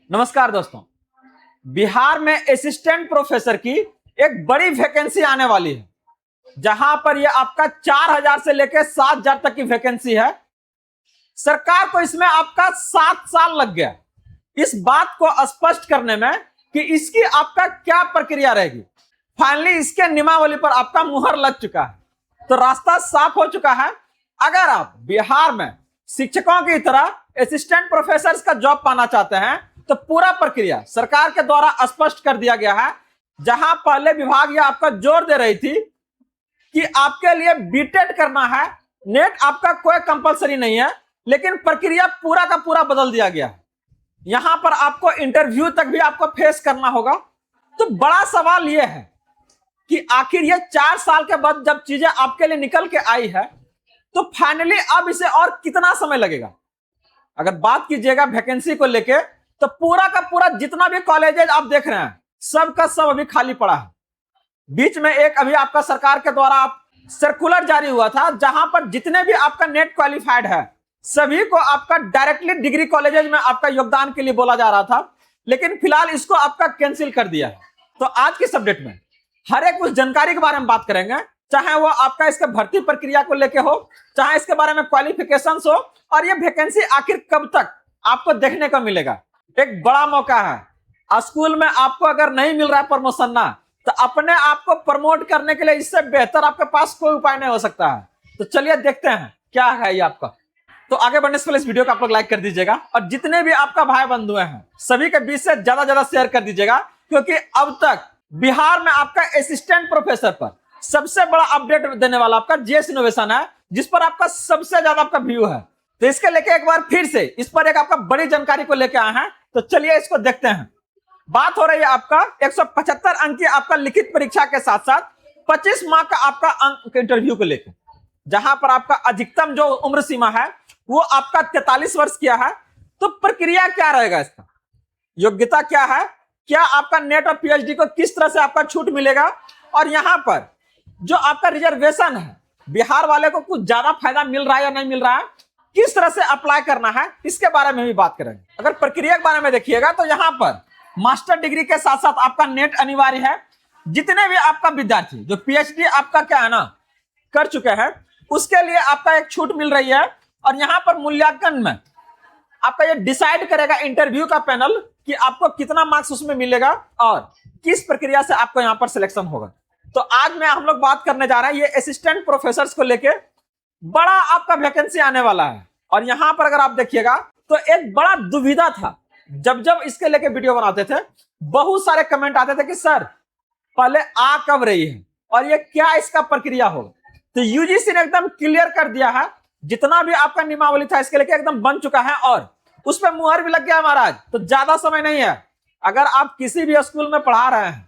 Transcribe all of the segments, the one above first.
नमस्कार दोस्तों। बिहार में असिस्टेंट प्रोफेसर की एक बड़ी वैकेंसी आने वाली है, जहां पर यह आपका 4,000 से लेकर 7,000 तक की वैकेंसी है। सरकार को इसमें आपका 7 साल लग गया इस बात को स्पष्ट करने में कि इसकी आपका क्या प्रक्रिया रहेगी। फाइनली इसके नियमावली पर आपका मुहर लग चुका है, तो रास्ता साफ हो चुका है। अगर आप बिहार में शिक्षकों की तरह असिस्टेंट प्रोफेसर का जॉब पाना चाहते हैं तो पूरा प्रक्रिया सरकार के द्वारा स्पष्ट कर दिया गया है। जहां पहले विभाग यह आपका जोर दे रही थी कि आपके लिए बीटेड करना है, नेट आपका कोई कंपलसरी नहीं है, लेकिन प्रक्रिया पूरा का पूरा बदल दिया गया है। यहां पर आपको इंटरव्यू तक भी आपको फेस करना होगा। तो बड़ा सवाल यह है कि आखिर ये 4 साल के बाद जब चीजें आपके लिए निकल के आई है तो फाइनली अब इसे और कितना समय लगेगा। अगर बात कीजिएगा वैकेंसी को लेके तो पूरा का पूरा जितना भी कॉलेजेज आप देख रहे हैं सब का सब अभी खाली पड़ा है। बीच में एक अभी आपका सरकार के द्वारा आप सर्कुलर जारी हुआ था, जहां पर जितने भी आपका नेट क्वालिफाइड है सभी को आपका डायरेक्टली डिग्री कॉलेजेज में आपका योगदान के लिए बोला जा रहा था, लेकिन फिलहाल इसको आपका कैंसिल कर दिया है। तो आज के सब्जेक्ट में हर एक उस जानकारी के बारे में बात करेंगे, चाहे वो आपका इसके भर्ती प्रक्रिया को लेके हो, चाहे इसके बारे में क्वालिफिकेशन हो, और ये वैकेंसी आखिर कब तक आपको देखने को मिलेगा। एक बड़ा मौका है। स्कूल में आपको अगर नहीं मिल रहा है प्रमोशन ना, तो अपने आप को प्रमोट करने के लिए इससे बेहतर आपके पास कोई उपाय नहीं हो सकता है। तो चलिए देखते हैं क्या है ये आपका। तो आगे बढ़ने से पहले इस वीडियो को आप लोग लाइक कर दीजिएगा, और जितने भी आपका भाई बंधु हैं सभी के बीच से ज्यादा शेयर कर दीजिएगा, क्योंकि अब तक बिहार में आपका असिस्टेंट प्रोफेसर पर सबसे बड़ा अपडेट देने वाला आपका जेएस इनोवेशन है, जिस पर आपका सबसे ज्यादा आपका व्यू है। तो इसके लेके एक बार फिर से इस पर एक आपका बड़ी जानकारी को लेके आए हैं। तो चलिए इसको देखते हैं। बात हो रही है आपका 175 अंक की आपका लिखित परीक्षा के साथ साथ 25 मार्क का आपका अंक इंटरव्यू को लेकर, जहां पर आपका अधिकतम जो उम्र सीमा है वो आपका 43 वर्ष किया है। तो प्रक्रिया क्या रहेगा, इसका योग्यता क्या है, क्या आपका नेट और पीएचडी को किस तरह से आपका छूट मिलेगा, और यहां पर जो आपका रिजर्वेशन है बिहार वाले को कुछ ज्यादा फायदा मिल रहा है या नहीं मिल रहा है, किस तरह से अप्लाई करना है, इसके बारे में भी बात करेंगे। अगर प्रक्रिया के बारे में देखिएगा तो यहां पर मास्टर डिग्री के साथ साथ आपका नेट अनिवार्य है। जितने भी आपका विद्यार्थी जो पीएचडी आपका क्या है ना कर चुके हैं, उसके लिए आपका एक छूट मिल रही है। और यहां पर मूल्यांकन में आपका ये डिसाइड करेगा इंटरव्यू का पैनल कि आपको कितना मार्क्स उसमें मिलेगा और किस प्रक्रिया से आपको यहां पर सिलेक्शन होगा। तो आज में हम लोग बात करने जा रहे हैं ये असिस्टेंट प्रोफेसर को लेके बड़ा आपका वैकेंसी आने वाला है। और यहां पर अगर आप देखिएगा तो एक बड़ा दुविधा था, जब इसके लेके वीडियो बनाते थे बहुत सारे कमेंट आते थे कि सर पहले आ कब रही है और ये क्या इसका प्रक्रिया होगा। तो यूजीसी ने एकदम क्लियर कर दिया है, जितना भी आपका नियमावली था इसके लेके एकदम बन चुका है और उस पर मुहर भी लग गया महाराज। तो ज्यादा समय नहीं है। अगर आप किसी भी स्कूल में पढ़ा रहे हैं,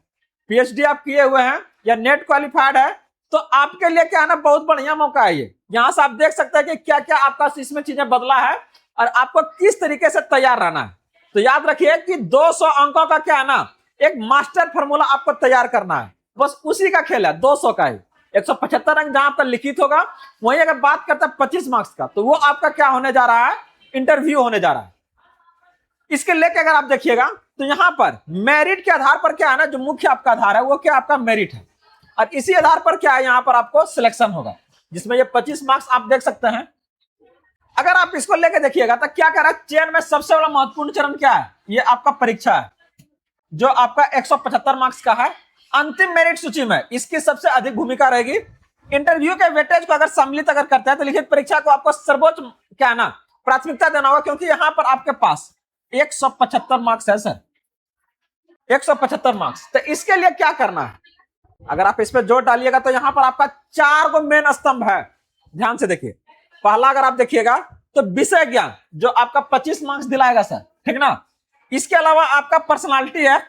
पीएचडी आप किए हुए हैं या नेट क्वालिफाइड है, तो आपके लिए क्या है ना बहुत बढ़िया मौका है ये। यहां से आप देख सकते हैं कि क्या क्या आपका इसमें चीजें बदला है और आपको किस तरीके से तैयार रहना है। तो याद रखिए कि 200 अंकों का क्या है ना एक मास्टर फॉर्मूला आपको तैयार करना है, बस उसी का खेल है। 200 का ही 175 अंक जहां आपका लिखित होगा, वहीं अगर बात करते हैं 25 मार्क्स का, तो वो आपका क्या होने जा रहा है, इंटरव्यू होने जा रहा है। इसके लेके अगर आप देखिएगा तो यहां पर मेरिट के आधार पर क्या है ना, जो मुख्य आपका आधार है वो क्या आपका मेरिट है, और इसी आधार पर क्या है यहां पर आपको सिलेक्शन होगा, जिसमें ये 25 मार्क्स आप देख सकते हैं। अगर आप इसको लेके देखिएगा तो क्या कह रहा है, चयन में सबसे बड़ा महत्वपूर्ण चरण क्या है, ये आपका परीक्षा है जो आपका 175 मार्क्स का है। अंतिम मेरिट सूची में इसकी सबसे अधिक भूमिका रहेगी। इंटरव्यू के वेटेज को अगर सम्मिलित अगर करते हैं तो लिखित परीक्षा को आपको सर्वोच्च क्या है ना प्राथमिकता देना होगा, क्योंकि यहां पर आपके पास 175 मार्क्स है सर, 175 मार्क्स। तो इसके लिए क्या करना है, अगर आप इस पर जोर डालिएगा तो यहां पर आपका 4 गो मेन स्तंभ है। ध्यान से देखिए, पहला अगर आप देखिएगा तो विषय ज्ञान जो आपका 25 मार्क्स दिलाएगा सर, ठीक ना। इसके अलावा आपका पर्सनालिटी है,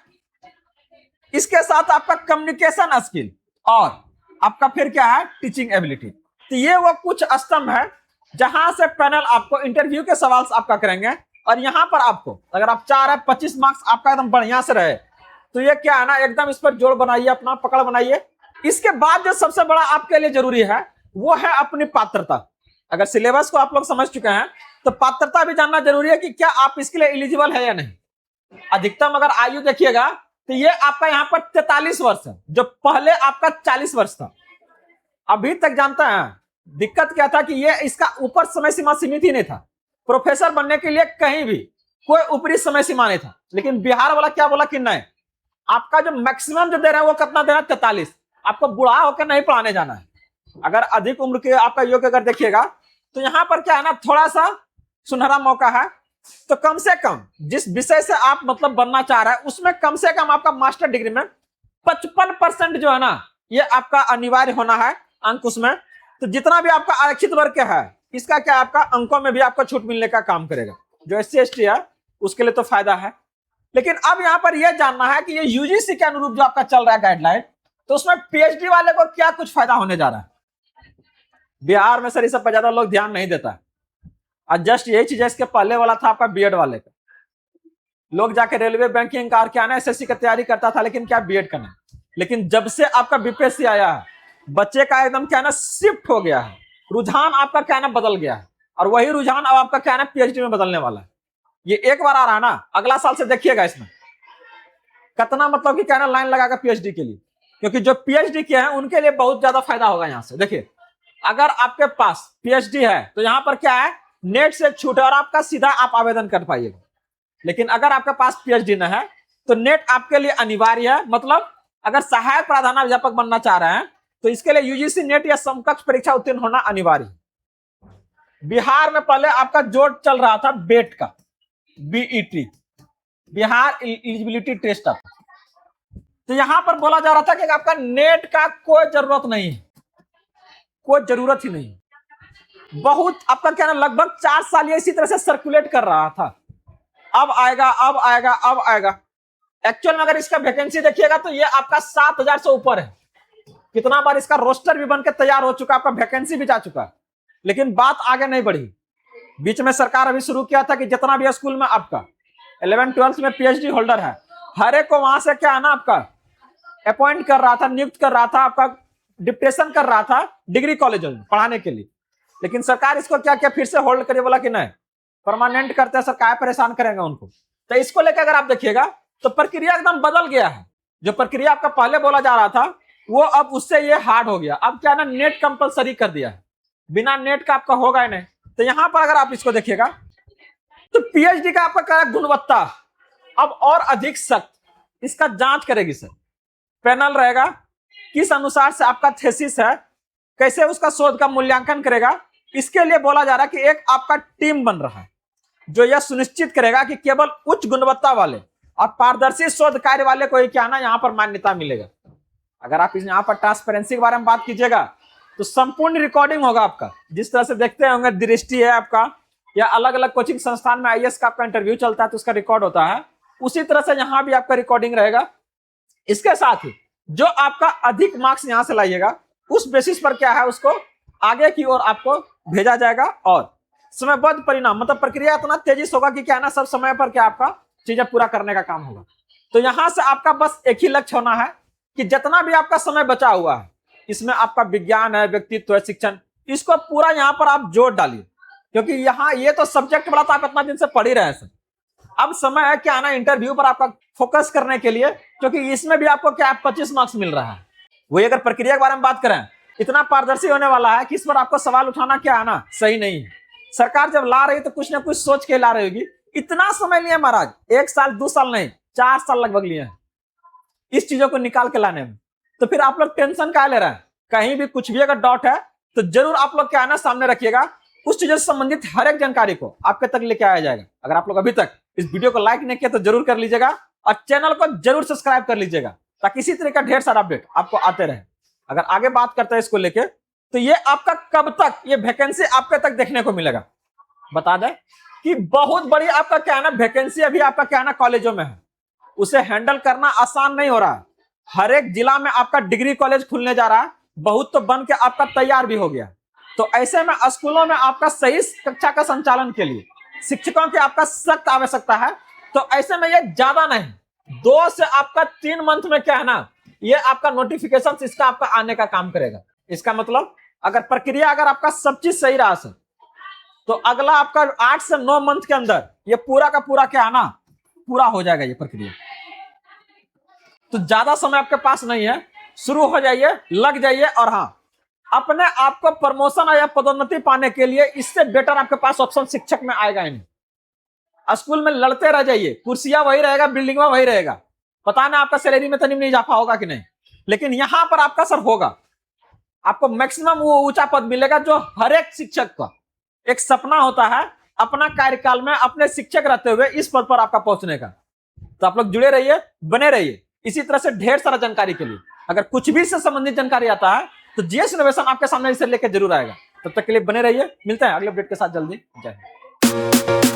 इसके साथ आपका कम्युनिकेशन स्किल, और आपका फिर क्या है टीचिंग एबिलिटी। तो ये वो कुछ स्तंभ है जहां से पैनल आपको इंटरव्यू के सवाल आपका करेंगे। और यहां पर आपको अगर आप चाह रहे हैं 25 मार्क्स आपका एकदम बढ़िया से रहे, तो ये क्या है ना एकदम इस पर जोड़ बनाइए, अपना पकड़ बनाइए। इसके बाद जो सबसे बड़ा आपके लिए जरूरी है वो है अपनी पात्रता। अगर सिलेबस को आप लोग समझ चुके हैं तो पात्रता भी जानना जरूरी है कि क्या आप इसके लिए एलिजिबल है या नहीं। अधिकतम अगर आयु देखिएगा तो ये आपका यहाँ पर 43 वर्ष है, जो पहले आपका 40 वर्ष था। अभी तक जानते हैं दिक्कत क्या था कि ये इसका ऊपर समय सीमा सीमित ही नहीं था। प्रोफेसर बनने के लिए कहीं भी कोई ऊपरी समय सीमा नहीं था, लेकिन बिहार वाला क्या बोला कि नहीं, आपका जो मैक्सिमम जो दे रहा है वो कितना दे रहा है, 43। आपको बुढ़ा होकर नहीं पढ़ाने जाना है। अगर अधिक उम्र के आपका युवक अगर देखिएगा तो यहाँ पर क्या है ना, थोड़ा सा सुनहरा मौका है। तो कम से कम जिस विषय से आप मतलब बनना चाह रहे हैं उसमें कम से कम आपका मास्टर डिग्री में 55% जो है ना, ये आपका अनिवार्य होना है अंक उसमें। तो जितना भी आपका आरक्षित वर्ग का है इसका क्या आपका अंकों में भी आपको छूट मिलने का काम करेगा। जो SC ST है उसके लिए तो फायदा है। लेकिन अब यहाँ पर यह जानना है कि ये UGC के अनुरूप जो आपका चल रहा है गाइडलाइन, तो उसमें PhD वाले को क्या कुछ फायदा होने जा रहा है। बिहार में सर इस सब पर ज्यादा लोग ध्यान नहीं देता है। और जस्ट यही चीज इसके पहले वाला था आपका B.Ed वाले का। लोग जाके रेलवे बैंकिंग का क्या ना SSC की तैयारी करता था, लेकिन क्या B.Ed करना। लेकिन जब से आपका BPSC आया है, बच्चे का एकदम क्या ना शिफ्ट हो गया है, रुझान आपका क्या ना बदल गया है। और वही रुझान अब आपका क्या ना PhD में बदलने वाला है। ये एक बार आ रहा है ना, अगला साल से देखिएगा इसमें कितना मतलब कि क्या ना लाइन लगाकर PhD के लिए, क्योंकि जो PhD किए हैं उनके लिए बहुत ज्यादा फायदा होगा। यहाँ से देखिए, अगर आपके पास PhD है तो यहाँ पर क्या है, नेट से छूट है और आपका सीधा आप आवेदन कर पाइएगा। लेकिन अगर आपके पास PhD न है तो नेट आपके लिए अनिवार्य है। मतलब अगर सहायक प्रधानाध्यापक बनना चाह रहे हैं तो इसके लिए UGC नेट या समकक्ष परीक्षा उत्तीर्ण होना अनिवार्य है। बिहार में पहले आपका जोर चल रहा था बेट का, BET, बिहार एलिजिबिलिटी टेस्ट। तो यहां पर बोला जा रहा था कि आपका नेट का कोई जरूरत नहीं है, कोई जरूरत ही नहीं। बहुत आपका क्या ना लगभग 4 साल ये इसी तरह से सर्कुलेट कर रहा था, अब आएगा अब आएगा अब आएगा। एक्चुअल में अगर इसका वैकेंसी देखिएगा तो ये आपका 7000 से ऊपर है। कितना बार इसका रोस्टर भी बनकर तैयार हो चुका, आपका वैकेंसी भी जा चुका, लेकिन बात आगे नहीं बढ़ी। बीच में सरकार अभी शुरू किया था कि जितना भी स्कूल में आपका 11th 12th में PhD होल्डर है, हर एक को वहां से क्या है ना आपका अपॉइंट कर रहा था, नियुक्त कर रहा था, आपका डिप्टेशन कर रहा था डिग्री कॉलेज में पढ़ाने के लिए। लेकिन सरकार इसको क्या क्या फिर से होल्ड करिए, बोला कि नहीं परमानेंट करते हैं, सरकार परेशान करेंगे उनको। तो इसको लेकर अगर आप देखिएगा तो प्रक्रिया एकदम बदल गया है। जो प्रक्रिया आपका पहले बोला जा रहा था वो अब उससे ये हार्ड हो गया। अब क्या ना नेट कंपलसरी कर दिया है, बिना नेट का आपका होगा ही नहीं। तो यहां पर अगर आप इसको देखिएगा तो PhD का आपका गुणवत्ता अब और अधिक सख्त इसका जांच करेगी सर। पैनल रहेगा, किस अनुसार से आपका थीसिस है, कैसे उसका शोध का मूल्यांकन करेगा। इसके लिए बोला जा रहा है कि एक आपका टीम बन रहा है जो यह सुनिश्चित करेगा कि केवल उच्च गुणवत्ता वाले और पारदर्शी शोध कार्य वाले को ही क्या ना यहाँ पर मान्यता मिलेगा। अगर आप यहाँ पर ट्रांसपेरेंसी के बारे में बात कीजिएगा तो संपूर्ण रिकॉर्डिंग होगा आपका। जिस तरह से देखते होंगे दृष्टि है आपका, या अलग अलग कोचिंग संस्थान में IAS का आपका इंटरव्यू चलता है तो उसका रिकॉर्ड होता है, उसी तरह से यहाँ भी आपका रिकॉर्डिंग रहेगा। इसके साथ ही जो आपका अधिक मार्क्स यहाँ से लाइएगा उस बेसिस पर क्या है उसको आगे की ओर आपको भेजा जाएगा। और समयबद्ध परिणाम मतलब प्रक्रिया इतना तेजी से होगा कि क्या ना सब समय पर क्या आपका चीजें पूरा करने का काम होगा। तो यहां से आपका बस एक ही लक्ष्य होना है कि जितना भी आपका समय बचा हुआ है, इसमें आपका विज्ञान है, व्यक्तित्व है, शिक्षण, इसको पूरा यहाँ पर आप जोड़ डालिए। क्योंकि यहाँ ये तो सब्जेक्ट बड़ा था, आप इतना दिन से पढ़ ही रहे हैं। अब समय है क्या ना इंटरव्यू पर आपका फोकस करने के लिए, क्योंकि इसमें भी आपको क्या 25 मार्क्स मिल रहा है। वही अगर प्रक्रिया के बारे में बात करें, इतना पारदर्शी होने वाला है कि इस पर आपको सवाल उठाना क्या है ना सही नहीं है। सरकार जब ला रही तो कुछ ना कुछ सोच के ला रही होगी। इतना समय लिया महाराज, 1 साल 2 साल नहीं, 4 साल लगभग लिए हैं इस चीजों को निकाल के लाने में। तो फिर आप लोग टेंशन क्या ले रहे हैं। कहीं भी कुछ भी अगर डाउट है तो जरूर आप लोग क्या है ना सामने रखिएगा। उस चीजों से संबंधित हर एक जानकारी को आपके तक लेके आया जाएगा। अगर आप लोग अभी तक इस वीडियो को लाइक नहीं किया तो जरूर कर लीजिएगा और चैनल को जरूर सब्सक्राइब कर लीजिएगा, ताकि इसी तरह का ढेर सारा अपडेट आपको आते रहे। अगर आगे बात करते हैं इसको लेके, तो ये आपका कब तक ये वैकेंसी आपके तक देखने को मिलेगा, बता दें कि बहुत बड़ी आपका क्या है ना वैकेंसी अभी आपका क्या है ना कॉलेजों में है। उसे हैंडल करना आसान नहीं हो रहा है। हर एक जिला में आपका डिग्री कॉलेज खुलने जा रहा है, बहुत तो बन के आपका तैयार भी हो गया। तो ऐसे में स्कूलों में आपका सही कक्षा का संचालन के लिए शिक्षकों की आपका सख्त आवश्यकता है। तो ऐसे में ये ज्यादा नहीं, 2 से आपका 3 मंथ में क्या है ना ये आपका नोटिफिकेशन इसका आपका आने का काम करेगा। इसका मतलब अगर प्रक्रिया अगर आपका सब चीज सही रहा सर, तो अगला आपका 8 से 9 मंथ के अंदर ये पूरा का पूरा क्या है ना पूरा हो जाएगा ये प्रक्रिया। तो ज्यादा समय आपके पास नहीं है, शुरू हो जाइए, लग जाइए। और हाँ, अपने आप को प्रमोशन या पदोन्नति पाने के लिए इससे बेटर आपके पास ऑप्शन शिक्षक में आएगा ही नहीं। स्कूल में लड़ते रह जाइए, कुर्सियां वही रहेगा, बिल्डिंग में वही रहेगा, पता ना आपका सैलरी में तनी नहीं इजाफा होगा कि नहीं, लेकिन यहां पर आपका सर होगा। आपको मैक्सिमम वो ऊंचा पद मिलेगा जो हर एक शिक्षक का एक सपना होता है, अपना कार्यकाल में अपने शिक्षक रहते हुए इस पद पर आपका पहुंचने का। तो आप लोग जुड़े रहिए, बने रहिए। इसी तरह से ढेर सारा जानकारी के लिए अगर कुछ भी से संबंधित जानकारी आता है तो जीएस इनोवेशन आपके सामने इसे लेकर जरूर आएगा। तब तक के लिए बने रहिए, मिलते हैं अगले अपडेट के साथ जल्दी। जय हिंद।